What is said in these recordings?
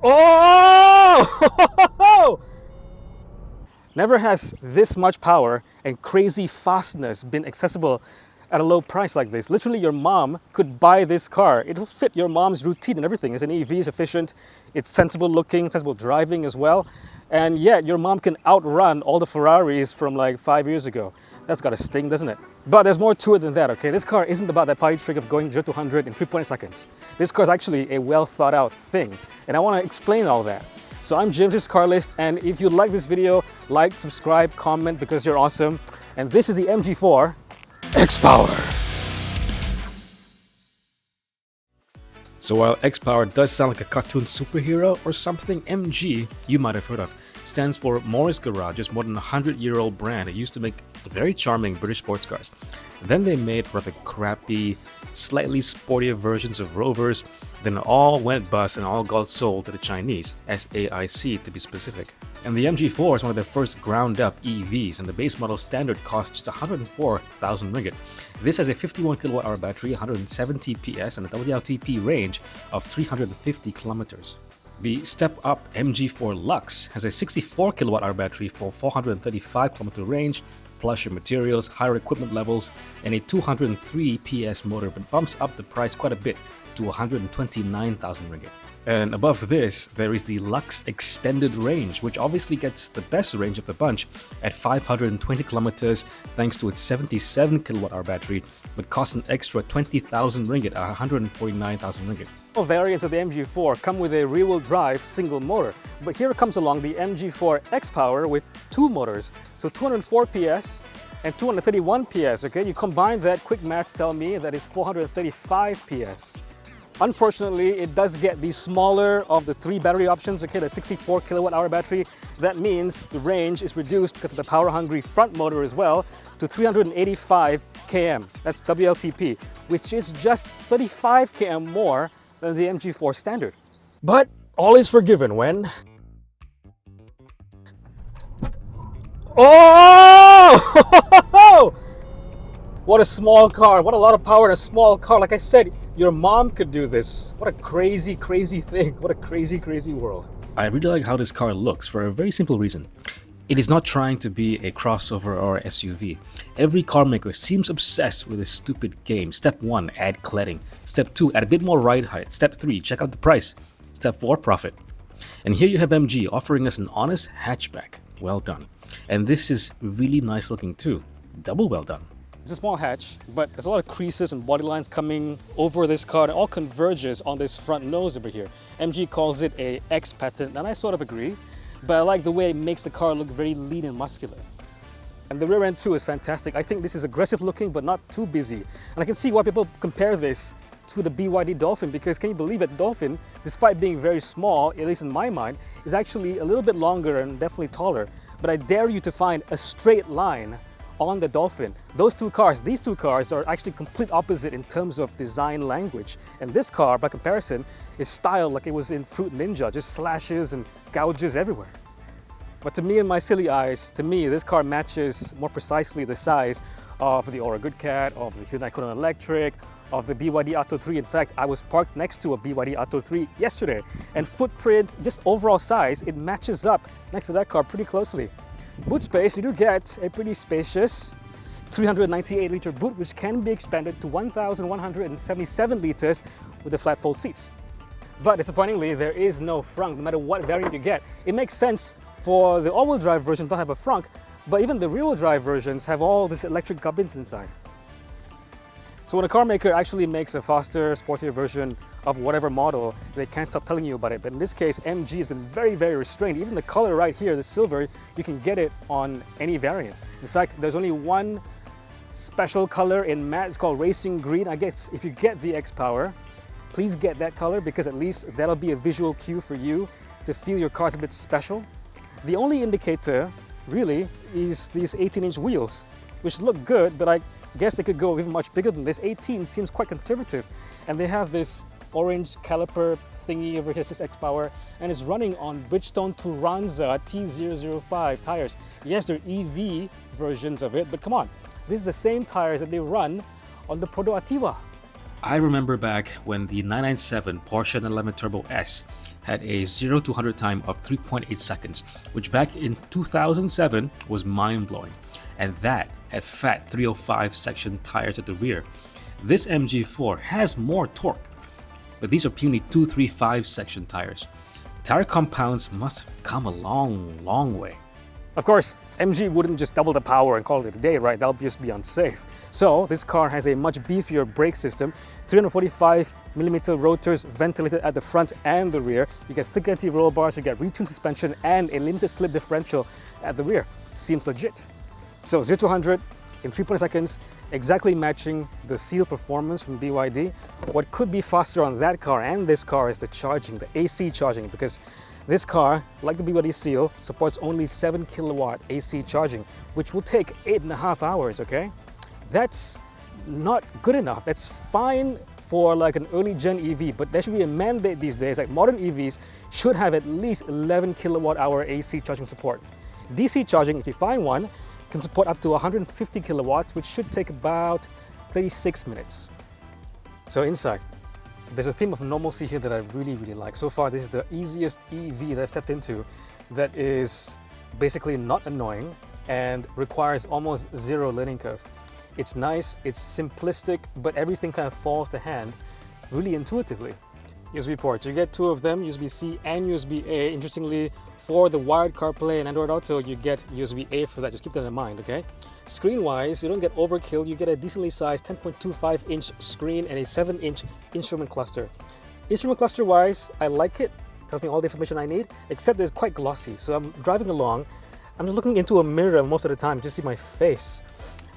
Oh! Never has this much power and crazy fastness been accessible at a low price like this. Literally, your mom could buy this car. It'll fit your mom's routine and everything. It's an EV, it's efficient, it's sensible looking, sensible driving as well. And yet, your mom can outrun all the Ferraris from like 5 years ago. That's got a sting, doesn't it? But there's more to it than that, okay? This car isn't about that party trick of going 0 to 100 in 3.8 seconds. This car is actually a well thought out thing. And I want to explain all that. So I'm Jim, this is Carlist, and if you like this video, like, subscribe, comment because you're awesome. And this is the MG4 XPOWER. So while XPOWER does sound like a cartoon superhero or something, MG, you might have heard of, stands for Morris Garage's more than 100-year-old brand. It used to make very charming British sports cars. Then they made rather crappy, slightly sportier versions of Rovers, then all went bust and all got sold to the Chinese, SAIC to be specific. And the MG4 is one of their first ground-up EVs, and the base model standard costs just 104,000 ringgit. This has a 51 kWh battery, 170 PS, and a WLTP range of 350 kilometers. The step-up MG4 Lux has a 64 kWh battery for 435 km range, plusher materials, higher equipment levels, and a 203 PS motor, but bumps up the price quite a bit to 129,000 ringgit. And above this, there is the Lux Extended Range, which obviously gets the best range of the bunch at 520 kilometers thanks to its 77 kWh battery, but costs an extra 20,000 ringgit, 149,000 ringgit. All variants of the MG4 come with a rear-wheel drive single motor, but here comes along the MG4 XPOWER with two motors, so 204 PS and 231 PS, okay? You combine that, quick maths tell me that is 435 PS. Unfortunately, it does get the smaller of the three battery options, okay, the 64 kWh battery. That means the range is reduced because of the power-hungry front motor as well to 385 km. That's WLTP, which is just 35 km more than the MG4 Standard. But all is forgiven when... Oh! What a small car, what a lot of power in a small car. Like I said, your mom could do this. What a crazy, crazy thing. What a crazy, crazy world. I really like how this car looks for a very simple reason. It is not trying to be a crossover or SUV. Every car maker seems obsessed with this stupid game. Step 1, add cladding. Step 2, add a bit more ride height. Step 3, check out the price. Step 4, profit. And here you have MG offering us an honest hatchback. Well done. And this is really nice looking too. Double well done. It's a small hatch, but there's a lot of creases and body lines coming over this car, and it all converges on this front nose over here. MG calls it a X pattern, and I sort of agree, but I like the way it makes the car look very lean and muscular. And the rear end too is fantastic. I think this is aggressive looking, but not too busy. And I can see why people compare this to the BYD Dolphin, because can you believe it, Dolphin, despite being very small, at least in my mind, is actually a little bit longer and definitely taller. But I dare you to find a straight line on the Dolphin. These two cars are actually complete opposite in terms of design language. And this car, by comparison, is styled like it was in Fruit Ninja, just slashes and gouges everywhere. But to me and my silly eyes, to me, this car matches more precisely the size of the Aura Good Cat, of the Hyundai Kona Electric, of the BYD Atto 3. In fact, I was parked next to a BYD Atto 3 yesterday, and footprint, just overall size, it matches up next to that car pretty closely. Boot space, you do get a pretty spacious 398-liter boot, which can be expanded to 1,177 liters with the flat fold seats. But disappointingly, there is no frunk, no matter what variant you get. It makes sense for the all-wheel drive version to have a frunk, but even the rear-wheel drive versions have all these electric gubbins inside. So when a car maker actually makes a faster, sportier version of whatever model, they can't stop telling you about it. But in this case, MG has been very, very restrained. Even the color right here, the silver, you can get it on any variant. In fact, there's only one special color in matte. It's called Racing Green. I guess if you get the XPOWER, please get that color, because at least that'll be a visual cue for you to feel your car's a bit special. The only indicator, really, is these 18-inch wheels, which look good, but I guess they could go even much bigger than this. 18 seems quite conservative. And they have this orange caliper thingy over here, says XPOWER, and it's running on Bridgestone Turanza T005 tires. Yes, they're EV versions of it, but come on, this is the same tires that they run on the Perodua Myvi. I remember back when the 997 Porsche 911 Turbo S had a 0 to 100 time of 3.8 seconds, which back in 2007 was mind-blowing. And that had fat 305 section tires at the rear. This MG4 has more torque, but these are puny 235 section tires. Tire compounds must have come a long way. Of course, MG wouldn't just double the power and call it a day, right? That would just be unsafe. So this car has a much beefier brake system, 345mm rotors ventilated at the front and the rear. You get thick anti-roll bars, you get retuned suspension, and a limited slip differential at the rear. Seems legit. So 0 to 100 in 3.0 seconds, exactly matching the seal performance from BYD. What could be faster on that car and this car is the charging, the AC charging, because this car, like the BYD seal, supports only 7 kilowatt AC charging, which will take 8.5 hours, okay? That's not good enough. That's fine for like an early gen EV, but there should be a mandate these days, like modern EVs should have at least 11 kilowatt hour AC charging support. DC charging, if you find one, can support up to 150 kilowatts, which should take about 36 minutes. So inside, there's a theme of normalcy here that I really like. So far, this is the easiest EV that I've stepped into that is basically not annoying and requires almost zero learning curve. It's nice, it's simplistic, but everything kind of falls to hand really intuitively. USB ports, you get 2 of them, USB-C and USB-A. Interestingly, for the wired CarPlay and Android Auto, you get USB-A for that. Just keep that in mind, okay? Screen-wise, you don't get overkill. You get a decently sized 10.25-inch screen and a 7-inch instrument cluster. Instrument cluster-wise, I like it. It tells me all the information I need, except it's quite glossy. So I'm driving along, I'm just looking into a mirror most of the time just to see my face.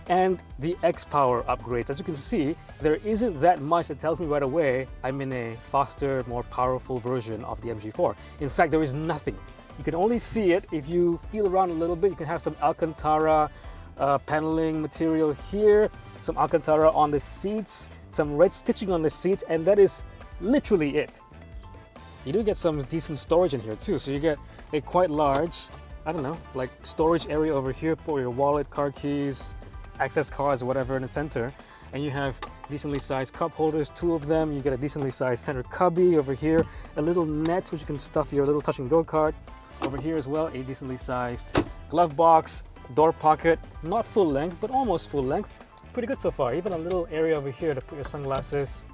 And the XPOWER upgrades. As you can see, there isn't that much that tells me right away I'm in a faster, more powerful version of the MG4. In fact, there is nothing. You can only see it if you feel around a little bit. You can have some Alcantara paneling material here, some Alcantara on the seats, some red stitching on the seats, and that is literally it. You do get some decent storage in here too. So you get a quite large, I don't know, like storage area over here for your wallet, car keys, access cards, whatever in the center. And you have decently sized cup holders, 2 of them. You get a decently sized center cubby over here, a little net which you can stuff your little touch and go card. Over here as well, a decently sized glove box, door pocket, not full length, but almost full length. Pretty good so far. Even a little area over here to put your sunglasses.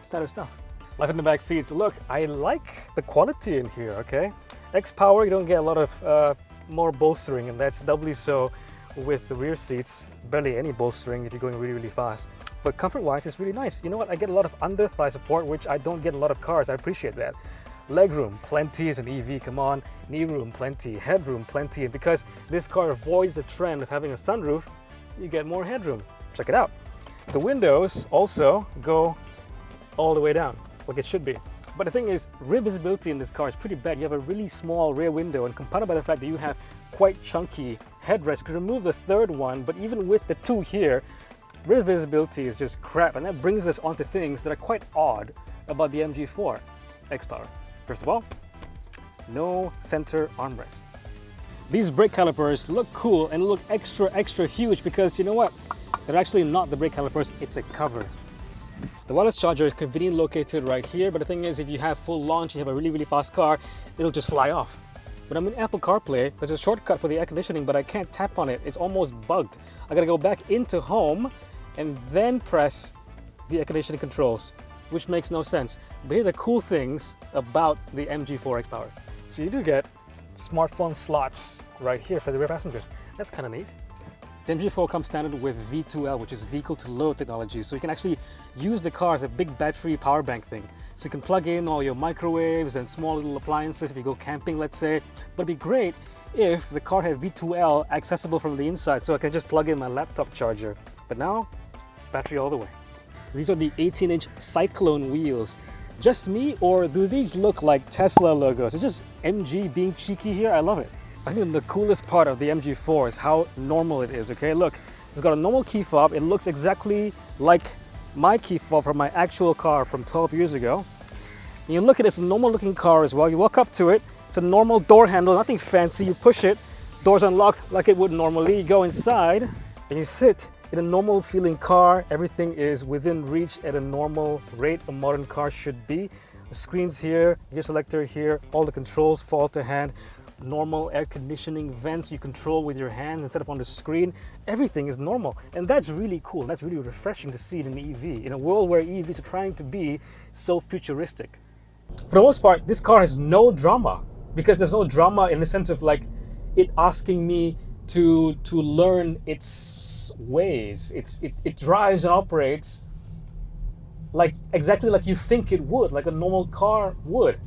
Standard stuff. Life in the back seats. Look, I like the quality in here, okay? XPOWER, you don't get a lot of more bolstering, and that's doubly so with the rear seats. Barely any bolstering if you're going really fast. But comfort-wise, it's really nice. You know what? I get a lot of under-thigh support, which I don't get in a lot of cars. I appreciate that. Legroom, plenty as an EV, come on. Knee room, plenty. Headroom, plenty. And because this car avoids the trend of having a sunroof, you get more headroom. Check it out. The windows also go all the way down, like it should be. But the thing is, rear visibility in this car is pretty bad. You have a really small rear window, and compounded by the fact that you have quite chunky headrests. You could remove the third one, but even with the 2 here, rear visibility is just crap. And that brings us onto things that are quite odd about the MG4 XPOWER. First of all, no center armrests. These brake calipers look cool and look extra huge because you know what? They're actually not the brake calipers, it's a cover. The wireless charger is conveniently located right here, but the thing is, if you have full launch, you have a really fast car, it'll just fly off. When I'm in Apple CarPlay, there's a shortcut for the air conditioning, but I can't tap on it. It's almost bugged. I gotta go back into home and then press the air conditioning controls, which makes no sense. But here are the cool things about the MG4 XPOWER. So you do get smartphone slots right here for the rear passengers. That's kind of neat. The MG4 comes standard with V2L, which is vehicle to load technology. So you can actually use the car as a big battery power bank thing. So you can plug in all your microwaves and small little appliances if you go camping, let's say. But it'd be great if the car had V2L accessible from the inside, so I can just plug in my laptop charger. But now, battery all the way. These are the 18-inch Cyclone wheels. Just me, or do these look like Tesla logos? It's just MG being cheeky here. I love it. I think the coolest part of the MG4 is how normal it is, okay? Look, it's got a normal key fob. It looks exactly like my key fob from my actual car from 12 years ago. And you look at it, it's a normal looking car as well. You walk up to it, it's a normal door handle, nothing fancy. You push it, doors unlocked like it would normally. You go inside and you sit In a normal feeling car, everything is within reach at a normal rate a modern car should be. The screens here, gear selector here, all the controls fall to hand. Normal air conditioning vents you control with your hands instead of on the screen. Everything is normal, and that's really cool. That's really refreshing to see it in EV, in a world where EVs are trying to be so futuristic. For the most part, this car has no drama, because there's no drama in the sense of like it asking me to learn its ways. It drives and operates like exactly like you think it would, like a normal car would.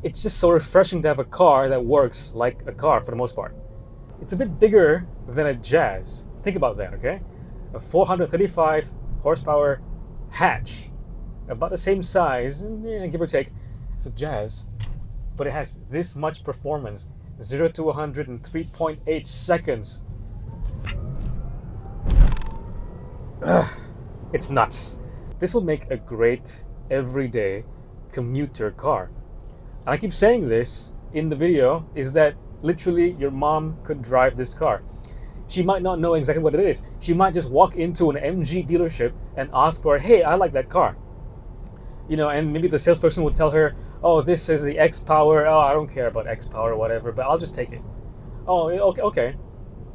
It's just so refreshing to have a car that works like a car for the most part. It's a bit bigger than a Jazz. Think about that, okay? A 435 horsepower hatch, about the same size, give or take, as a Jazz, but it has this much performance. 0 to 100 in 3.8 seconds. It's nuts. This will make a great everyday commuter car. And I keep saying this in the video, is that literally your mom could drive this car. She might not know exactly what it is. She might just walk into an MG dealership and ask for, hey, I like that car. You know, and maybe the salesperson will tell her, oh, this is the XPOWER. Oh, I don't care about XPOWER or whatever, but I'll just take it. Oh, okay.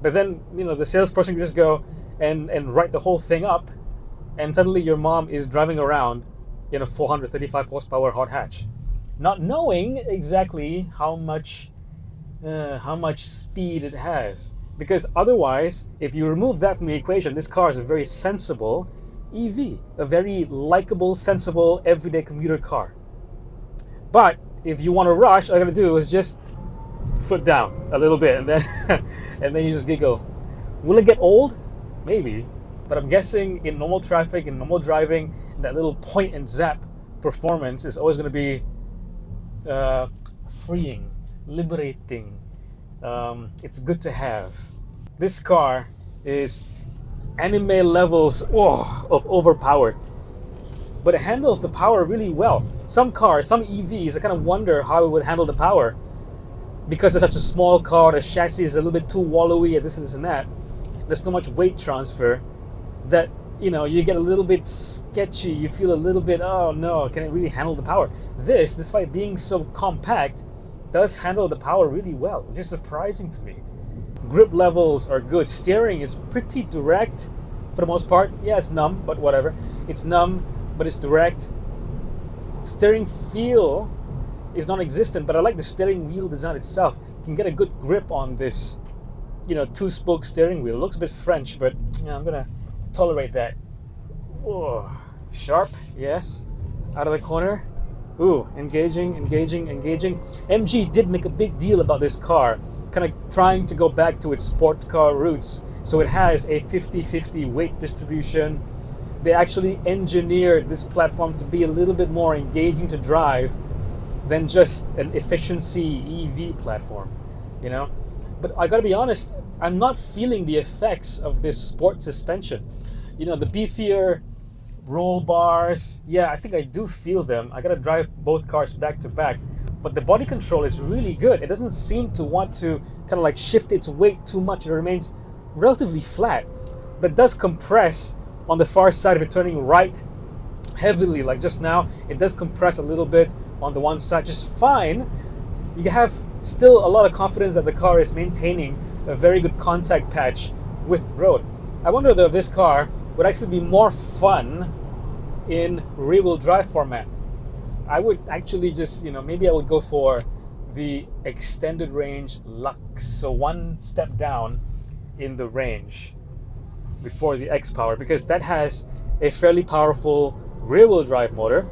But then, you know, the salesperson can just go and write the whole thing up, and suddenly your mom is driving around in a 435 horsepower hot hatch, not knowing exactly how much speed it has. Because otherwise, if you remove that from the equation, this car is a very sensible EV, a very likable, sensible, everyday commuter car. But if you want to rush, all you gotta do is just foot down a little bit, and then and then you just giggle. Will it get old? Maybe, but I'm guessing in normal traffic, in normal driving, that little point and zap performance is always going to be freeing, liberating. It's good to have. This car is anime levels of overpowered, but it handles the power really well. Some cars, some EVs, I kind of wonder how it would handle the power, because it's such a small car, the chassis is a little bit too wallowy, and this and that. There's so much weight transfer that, you know, you get a little bit sketchy. You feel a little bit, oh no, can it really handle the power? This, despite being so compact, does handle the power really well, which is surprising to me. Grip levels are good. Steering is pretty direct for the most part. Yeah, it's numb, but whatever. It's numb, but it's direct. Steering feel is non-existent, but I like the steering wheel design itself. You can get a good grip on this, you know, two-spoke steering wheel. It looks a bit French, but yeah, I'm gonna tolerate that. Oh, sharp, yes. Out of the corner. Ooh, engaging. MG did make a big deal about this car, kind of trying to go back to its sport car roots. So it has a 50-50 weight distribution. They actually engineered this platform to be a little bit more engaging to drive than just an efficiency EV platform, you know? But I gotta be honest, I'm not feeling the effects of this sport suspension. You know, the beefier roll bars, yeah, I think I do feel them. I gotta drive both cars back to back. But the body control is really good. It doesn't seem to want to kind of like shift its weight too much. It remains relatively flat, but it does compress on the far side if you're turning right heavily, like just now. It does compress a little bit on the one side, just fine. You have still a lot of confidence that the car is maintaining a very good contact patch with the road. I wonder though if this car would actually be more fun in rear-wheel drive format. I would actually just, you know, maybe I would go for the extended range Lux, so one step down in the range before the XPOWER, because that has a fairly powerful rear-wheel drive motor,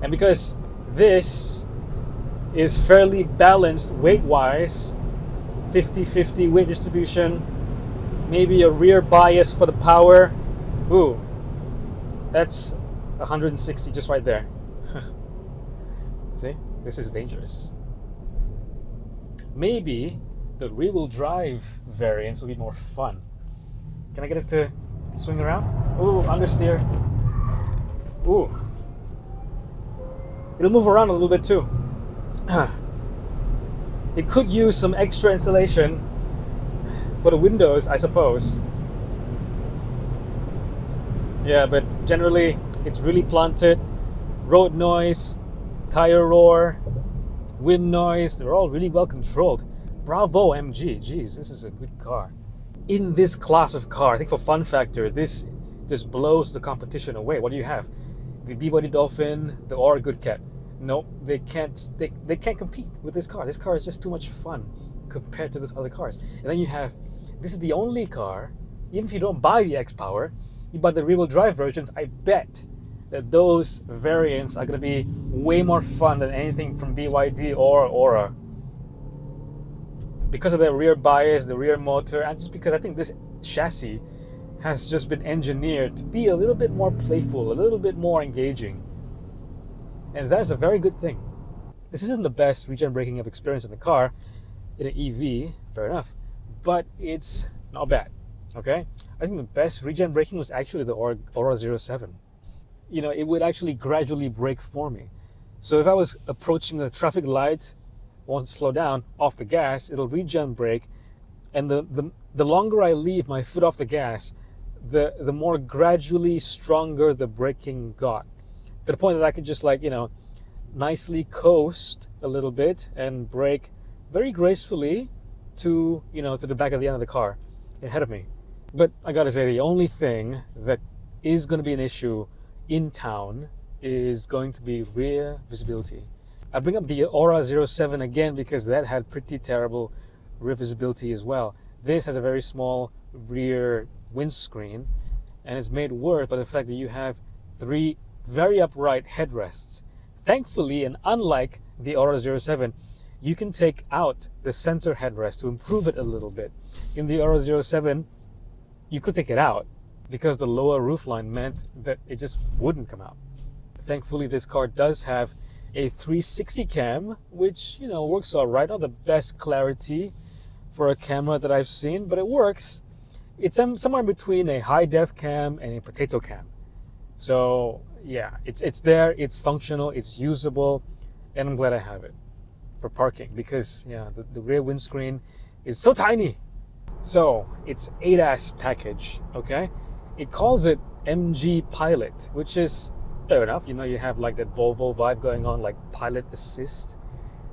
and because this is fairly balanced weight-wise, 50-50 weight distribution, maybe a rear bias for the power. Ooh, that's 160 just right there. See, this is dangerous. Maybe the rear-wheel drive variants will be more fun. Can I get it to swing around? Ooh, understeer. Ooh. It'll move around a little bit too. It could use some extra insulation for the windows, I suppose. Yeah, but generally it's really planted. Road noise, tire roar, wind noise, they're all really well controlled. Bravo MG, geez, this is a good car. In this class of car, I think for fun factor, this just blows the competition away. What do you have? The B-body Dolphin, the or Good Cat. Nope, they can't. They can't compete with this car. This car is just too much fun compared to those other cars. And then you have, this is the only car. Even if you don't buy the XPOWER, you buy the rear-wheel drive versions. I bet that those variants are going to be way more fun than anything from BYD or Aura. Because of the rear bias, the rear motor, and just because I think this chassis has just been engineered to be a little bit more playful, a little bit more engaging. And that is a very good thing. This isn't the best regen braking I've experienced in the car, in an EV, fair enough, but it's not bad, okay? I think the best regen braking was actually the Aura 07. You know, it would actually gradually brake for me. So if I was approaching a traffic light, want to slow down, off the gas, it'll regen brake, and the longer I leave my foot off the gas, the more gradually stronger the braking got, to the point that I could just, like, you know, nicely coast a little bit and brake very gracefully to, you know, to the back of the end of the car ahead of me. But I gotta say, the only thing that is going to be an issue in town is going to be rear visibility. I bring up the Aura 07 again because that had pretty terrible rear visibility as well. This has a very small rear windscreen, and it's made worse by the fact that you have 3 very upright headrests. Thankfully, and unlike the Aura 07, you can take out the center headrest to improve it a little bit. In the Aura 07, you could take it out because the lower roofline meant that it just wouldn't come out. Thankfully, this car does have a 360 cam, which, you know, works all right. Not the best clarity for a camera that I've seen, but it works. It's somewhere between a high def cam and a potato cam. So yeah, it's there, it's functional, it's usable, and I'm glad I have it for parking because, yeah, the rear windscreen is so tiny. So it's ADAS package, okay? It calls it MG Pilot, which is fair enough. You know, you have like that Volvo vibe going on, like pilot assist.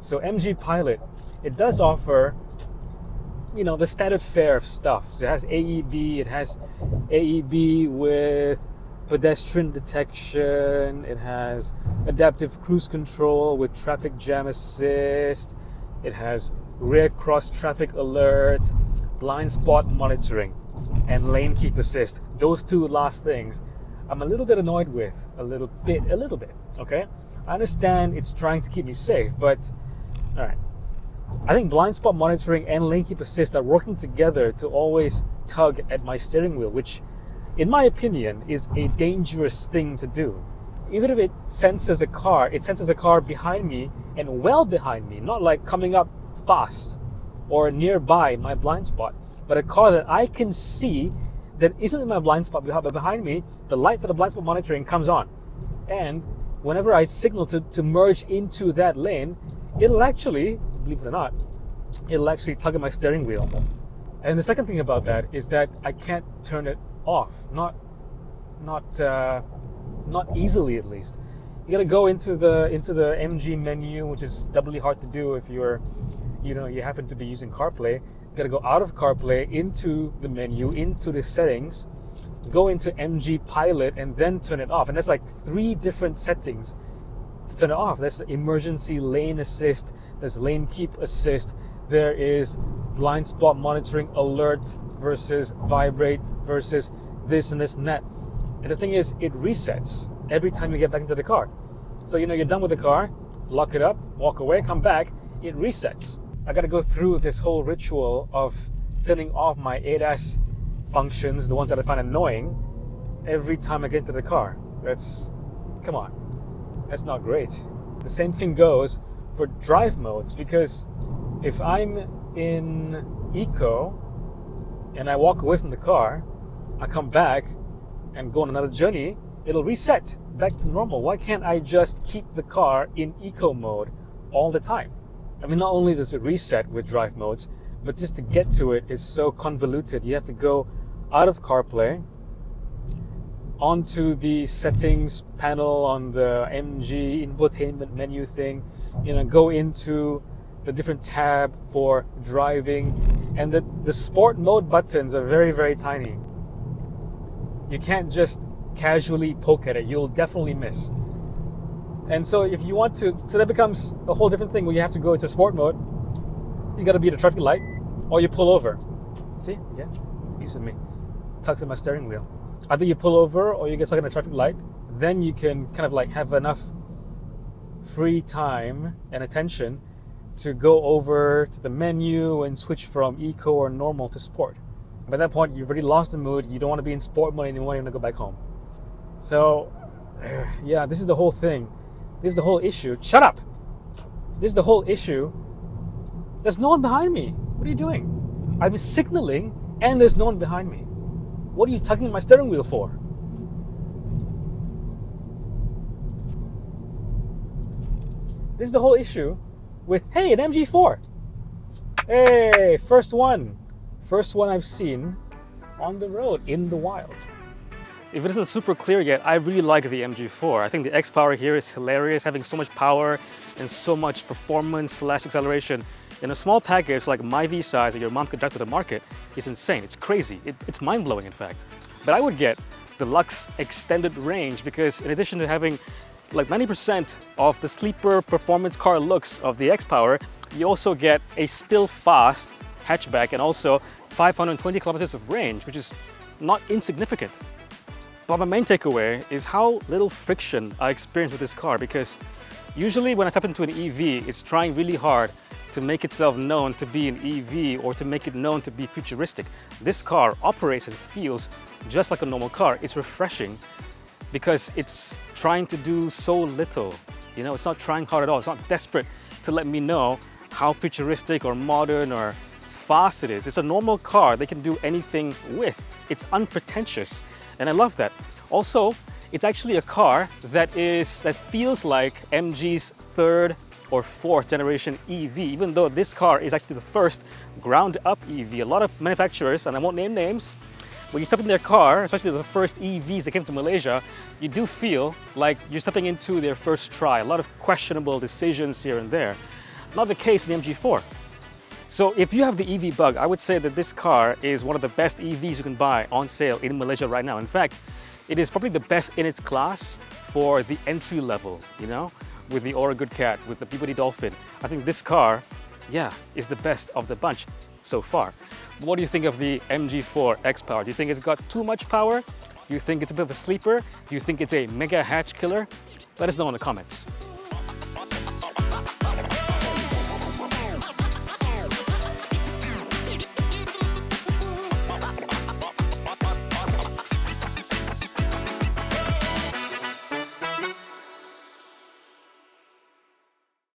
So MG Pilot, it does offer, you know, the standard fare of stuff. So it has AEB, with pedestrian detection, it has adaptive cruise control with traffic jam assist, it has rear cross traffic alert, blind spot monitoring, and lane keep assist. Those 2 last things I'm a little bit annoyed with, a little bit, okay? I understand it's trying to keep me safe, but all right. I think blind spot monitoring and lane keep assist are working together to always tug at my steering wheel, which, in my opinion, is a dangerous thing to do. Even if it senses a car, it senses a car behind me and well behind me, not like coming up fast or nearby my blind spot, but a car that I can see that isn't in my blind spot, but behind me, the light for the blind spot monitoring comes on. And whenever I signal to merge into that lane, it'll actually, believe it or not, it'll actually tug at my steering wheel. And the second thing about that is that I can't turn it off, not easily, at least. You gotta go into the MG menu, which is doubly hard to do if you're, you know, you happen to be using CarPlay. You gotta go out of CarPlay into the menu, into the settings, go into MG Pilot, and then turn it off. And that's like 3 different settings to turn it off. There's emergency lane assist, there's lane keep assist, there is blind spot monitoring alert versus vibrate versus this and this and that. And the thing is, it resets every time you get back into the car. So, you know, you're done with the car, lock it up, walk away, come back, it resets. I gotta go through this whole ritual of turning off my ADAS functions, the ones that I find annoying, every time I get into the car. Come on, that's not great. The same thing goes for drive modes, because if I'm in Eco and I walk away from the car, I come back and go on another journey, it'll reset back to normal. Why can't I just keep the car in Eco mode all the time? I mean, not only does it reset with drive modes, but just to get to it is so convoluted. You have to go out of CarPlay, onto the settings panel on the MG infotainment menu thing, go into the different tab for driving, and the sport mode buttons are very, very tiny. You can't just casually poke at it. You'll definitely miss. And so if you want to, so that becomes a whole different thing where you have to go into sport mode. You got to be at a traffic light, or you pull over. See, again, using me, tucks in my steering wheel. Either you pull over or you get stuck in a traffic light. Then you can kind of like have enough free time and attention to go over to the menu and switch from eco or normal to sport. By that point, you've already lost the mood. You don't want to be in sport mode anymore. You want to go back home. So, yeah, this is the whole thing. This is the whole issue. Shut up! This is the whole issue. There's no one behind me. What are you doing? I've been signaling and there's no one behind me. What are you tugging my steering wheel for? This is the whole issue with, hey, an MG4. Hey, first one I've seen on the road in the wild. If it isn't super clear yet, I really like the MG4. I think the XPOWER here is hilarious, having so much power and so much performance / acceleration in a small package like Myvi size that your mom could drive to the market. Is insane. It's crazy. It's mind-blowing, in fact. But I would get the Lux extended range because in addition to having like 90% of the sleeper performance car looks of the XPOWER, you also get a still fast hatchback and also 520 kilometers of range, which is not insignificant. But my main takeaway is how little friction I experience with this car, because usually when I step into an EV, it's trying really hard to make itself known to be an EV or to make it known to be futuristic. This car operates and feels just like a normal car. It's refreshing because it's trying to do so little. It's not trying hard at all. It's not desperate to let me know how futuristic or modern or fast it is. It's a normal car they can do anything with. It's unpretentious. And I love that. Also, it's actually a car that feels like MG's third or fourth generation EV, even though this car is actually the first ground up EV. A lot of manufacturers, and I won't name names, when you step in their car, especially the first EVs that came to Malaysia, you do feel like you're stepping into their first try. A lot of questionable decisions here and there. Not the case in the MG4. So if you have the EV bug, I would say that this car is one of the best EVs you can buy on sale in Malaysia right now. In fact, it is probably the best in its class for the entry level, with the Aura Good Cat, with the Perodua Dolphin. I think this car, yeah, is the best of the bunch so far. What do you think of the MG4 XPOWER? Do you think it's got too much power? Do you think it's a bit of a sleeper? Do you think it's a mega hatch killer? Let us know in the comments.